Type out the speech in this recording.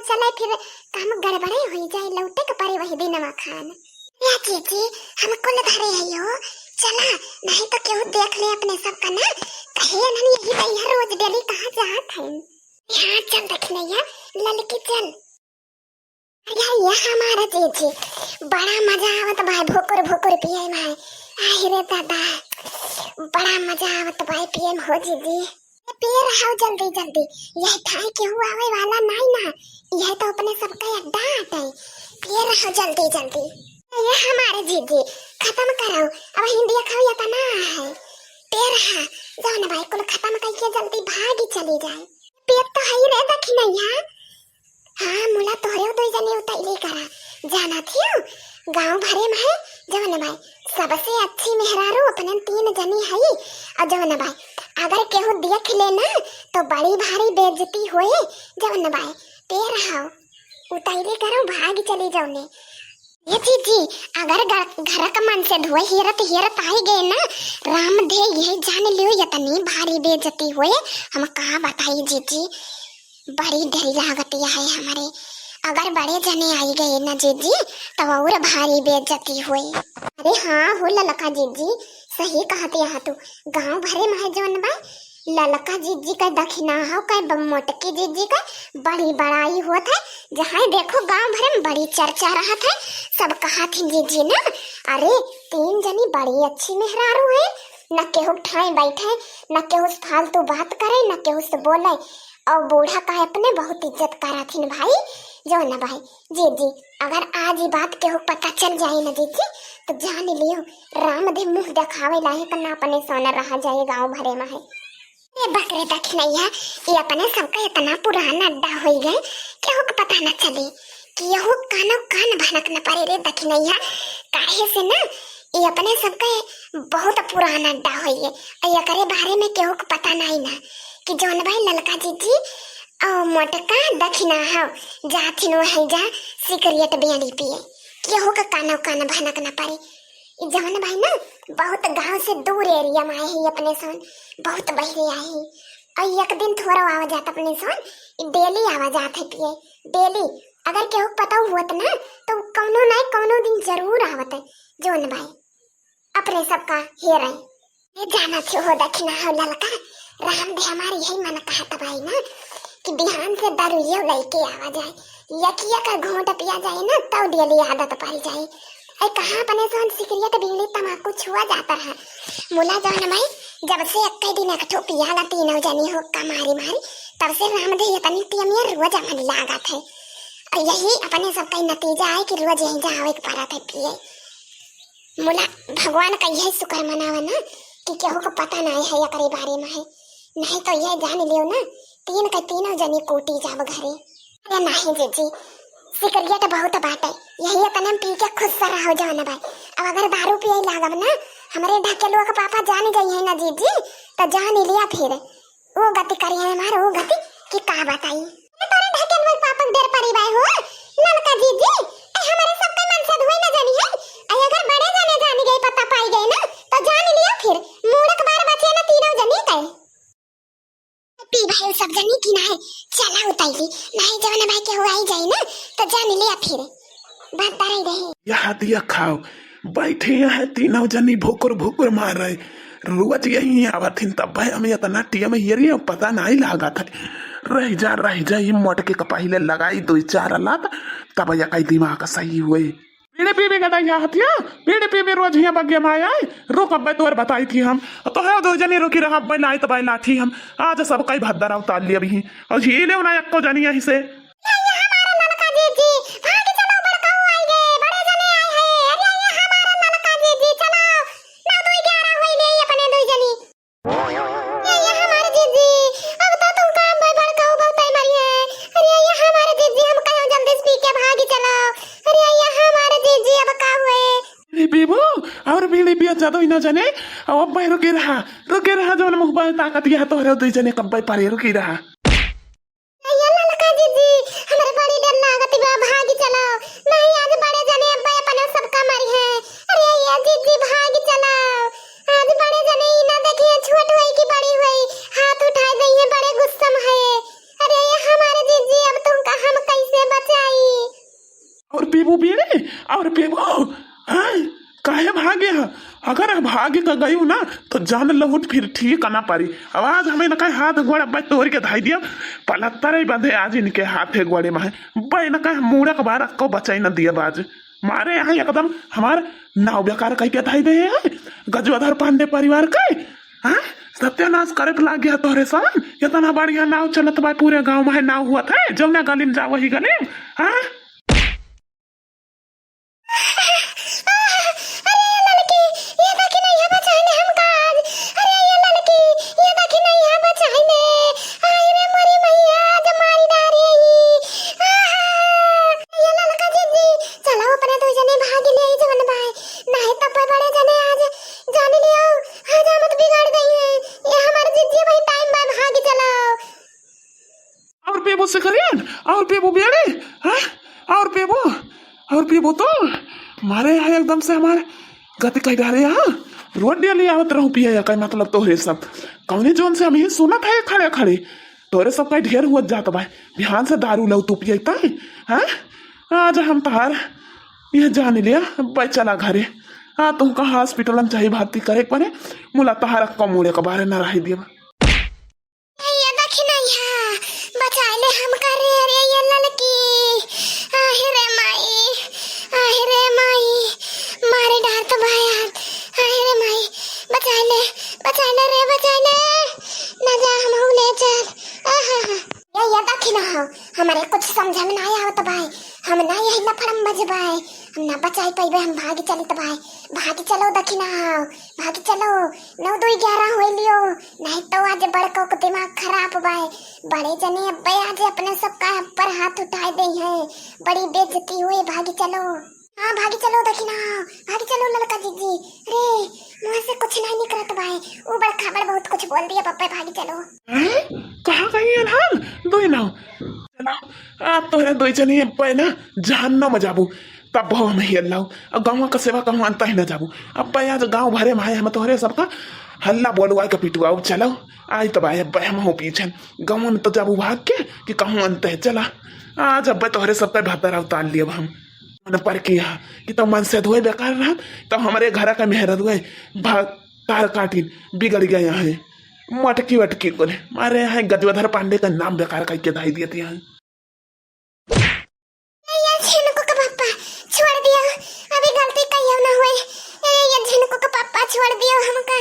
चले फिर काम गड़बड़े हो जाए लौटे के परे वही दिनवा खान। या चीची हम कुल घरे आइयो चला नहीं तो केहू देख ले अपने सब का ना कहे नहीं यही भैया रोज डेली कहाँ जात है। यहाँ चल देखनैया ललकी चल। अरे ये हमारा चीची बड़ा मजा आवत भाई भोकर भोकर पिए में। रे दादा बड़ा मजा आवत भाई पिए में हो जीजी। पेड़ आओ जल्दी जल्दी यह ठाई के हुआ आवे वाला नहीं ना यह तो अपने सबका अड्डा है। पेड़ आओ जल्दी जल्दी ये हमारे जीजी खत्म करो अब हिंदी खाओ या तना है। पेड़ है जाओ ना भाई कुल खत्म करके जल्दी भागी चली जाए। पेड़ तो है रे दखनैया। हाँ मुला तोरे दो जने उतैली करा जाना थियो गांव भरे में है जवन भाई सबसे अच्छी मेहरारू अपने 3 जनी है और जवन भाई अगर केहू देख लेना तो बड़ी भारी बेइज्जती होए। जवन भाई पेड़ हाउ उतैली करो भाग चली जाओ ने। ये चीजी अगर घर का मन से धोए हिरत आई गए ना राम दे यही जान लियो इतनी भारी बेइज्जती होए हम कहा बताई जीजी बड़ी डरी लागत है हमारे। अगर बड़े जने आई गए ना जीजी तो और भारी बेइज्जती हुई। अरे हाँ हो ललका जीजी सही कहते यहाँ तू गांव भरे में जवन बा ललका जीजी का दखिना हो का मोटकी जीजी का बड़ी बड़ाई होत है। जहाँ देखो गांव भरे में बड़ी चर्चा रहत है सब कहा थी जीजी ना। अरे 3 जनी बड़ी अच्छी मेहरारू है न केहू ठाई बैठे न केहू फालतू बात करे न केहू से बोले और बूढ़ा का अपने बहुत इज्जत करा थी भाई जो ना भाई जीजी अगर आज ही बात केहू पता चल जाए ना जीजी तो जान लियो रामदेव मुंह दिखावे लायक ना अपने सोना रहा जाए गांव भरे में है। ये बकरे दखनैया ये अपने सबका इतना पुराना अड्डा हो गए केहू को पता न चले कि यहू कानो कान भनक न पड़े रे दखनैया काहे से ना ये अपने सबका बहुत पुराना अड्डा हो गए और ये करे बारे में केहू को पता नहीं ना कि जौन भाई ललका जीजी और मोटका दखिना हो जाथिन वही जा सिगरेट बेड़ी पिए केहू का कानो कान भनक न पड़े। जौन भाई ना बहुत गांव से दूर एरिया में आए ही अपने सोन बहुत बहरे आए ही और एक दिन थोड़ा आवाज आता अपने सोन डेली आवाज आते पिए डेली अगर केहू पता हुआ ना तो कौनो ना कौनो दिन जरूर आवत है जौन भाई अपने सबका हेर ये जाना थियो हो दखिना हो ललका राम दे हमारे यही मन कहता भाई ना कि बिहान से दारू लेके आवा जाए यकिया का घोंट पिया जाए ना तब डेली आदत पड़ जाए। ऐ कहाँ अपने सोन सिगरेट बीड़ी तम्बाकू छुआ जाता है मुला जान भाई जब से इक्के दिन एक ठो पिया ला 3 जनी हो मारी मारी तब से राम दे इतनी पियमिया रोज मन लागत है और यही अपने सबका नतीजा है कि रोज यही जावे के पड़ा थे पिए। मुला भगवान का यही शुक्र मनावा ना कि केहू को पता नहीं है एकरे बारे में है नहीं तो यह जान लियो ना 3 के 3 जनी कोटी जाब घरे। अरे नहीं जीजी सिगरेट बहुत बात है यही इतना पी के खुश सा रहो जाओ ना भाई। अब अगर दारू पिए लागब ना हमारे ढकेलुआ का पापा जान गई है ना जीजी तो जान लिया फिर वो गति करिए हमारे वो गति कि का बताई तोरे ढकेलुआ पापा देर पड़ी बाई हो ललका जीजी हमारे सबके मन से धोई ना जानी है अगर बड़े जाने जानी गई पता पाई गई ना तो जान लिया फिर मूर्ख बार बचे ना 3 जनी कहे पी भाई सब जनी की ना है चला उताई नहीं जवाना भाई के हुआ ही जाए ना तो जान लिया फिर बात दाई रहे। यहाँ दिया खाओ बैठे यहाँ 3 जनी भोकर भोकर मार रहे रोज यही आवत तब भाई हमें इतना टीम ये पता नहीं लगा था रह जा ये मोटके का पहले लगाई 2-4 लात तब या कई दिमाग सही हुए पीड़े पीबे का दाई हतिया पीड़े पीबे रोज यहाँ बगे माया रोक अब तोर बताई थी हम तो है 2 जनी रोकी रहा भाई लाई तो भाई लाठी हम आज सब कई भद्दर उतार लिया भी और ये ले ना एको जनी यहीं से ज्यादा ही ना जाने अब भाई रुके रहा जो मुख पर ताकत यह तो हरे 2 जने कब भाई पारे रुकी रहा ललका जीजी हमारे बड़ी डर लागत बा भागी चलो नहीं आज बड़े जने अब्बा अपने सबका मरी है। अरे ये जीजी भागी चलो आज बड़े जने ही ना देखिए छोट हुई की बड़ी हुई हाथ उठा गई है बड़े गुस्सा में है। अरे ये हमारे जीजी अब तुम का हम कैसे पेबू बेड़े और पेबू हाँ काहे भागे है अगर भागे का गई ना तो जान लहुट फिर ठीक ना पारी आवाज हमें न कहे हाथ गोड़ा बाई तोड़ के धाई दिया पलत्तर ही बंधे आज इनके हाथे गोड़े में बाई न कहे मूड़ा के बार को बचाई न दिया बाज मारे यहाँ एकदम हमार नाव बेकार कह के धाई दे गजवाधर पांडे परिवार के हाँ सत्यानाश करे पे लाग गया तोहरे सन इतना बढ़िया नाव चलत बा पूरे गांव में नाव हुआ था जौना गली में जा वही गली हाँ पेबो से करियन और पेबो बेड़े हाँ और पेबो तो मारे यहाँ एकदम से हमारे गति कह डाले यहाँ रोड डेली आवत रहूं पिया कहीं मतलब तोहरे सब कौने जोन से हम ही सुना था खड़े खड़े तोहरे सब कहीं ढेर हुआ जाता भाई बिहान से दारू लो तू पियता है हाँ आज हम तहार यह जान लिया भाई चला घरे हाँ तुमका हॉस्पिटल में चाहिए भर्ती करे पड़े मुला तहारा कमोड़े के बारे न रही दिया हमारे कुछ समझ में ना आया तो भाई हम ना यही ना फड़म बज भाई हम ना बचाई पैबे हम भागी चली तो भाई भागी चलो दखिना भागी चलो 9-2-11 हो लियो नहीं तो आज बड़कों को दिमाग खराब भाई बड़े जने अब्बे आज अपने सबका पर हाथ उठाए दे हैं बड़ी बेइज्जती हुई भागी चलो हाँ भागी चलो दखिना भागी चलो लड़का जीजी अरे मुँह से कुछ नहीं निकलत भाई ऊबड़ खाबड़ बहुत कुछ बोल दिया पप्पा भागी चलो कहाँ गई हाल दो ना आप तो है दो जने पे ना जान न मजाबू तब बहु हम ही अल्लाह गाँव का सेवा कहूँ अंत ही न जाबू अब आज गाँव भरे माए हम तोहरे सबका हल्ला बोलवा के पिटुआ चलो आज तब आए अब हम हो पीछे गाँव में तो जाबू भाग के कि कहूँ अंत है चला आज अब तोहरे सबका भतर उतार लिया हम मन पर किया कि तो मन से धोए बेकार रहा तब हमारे घर का मेहरत हुए भाग तार काटी बिगड़ गए यहाँ मटकी वटकी को मारे यहाँ गजवाधर पांडे का नाम बेकार का दाई दिए थे यहाँ छोड़ दिया अभी गलती कहियो ना हुए ये झिनको का पापा छोड़ दियो हमका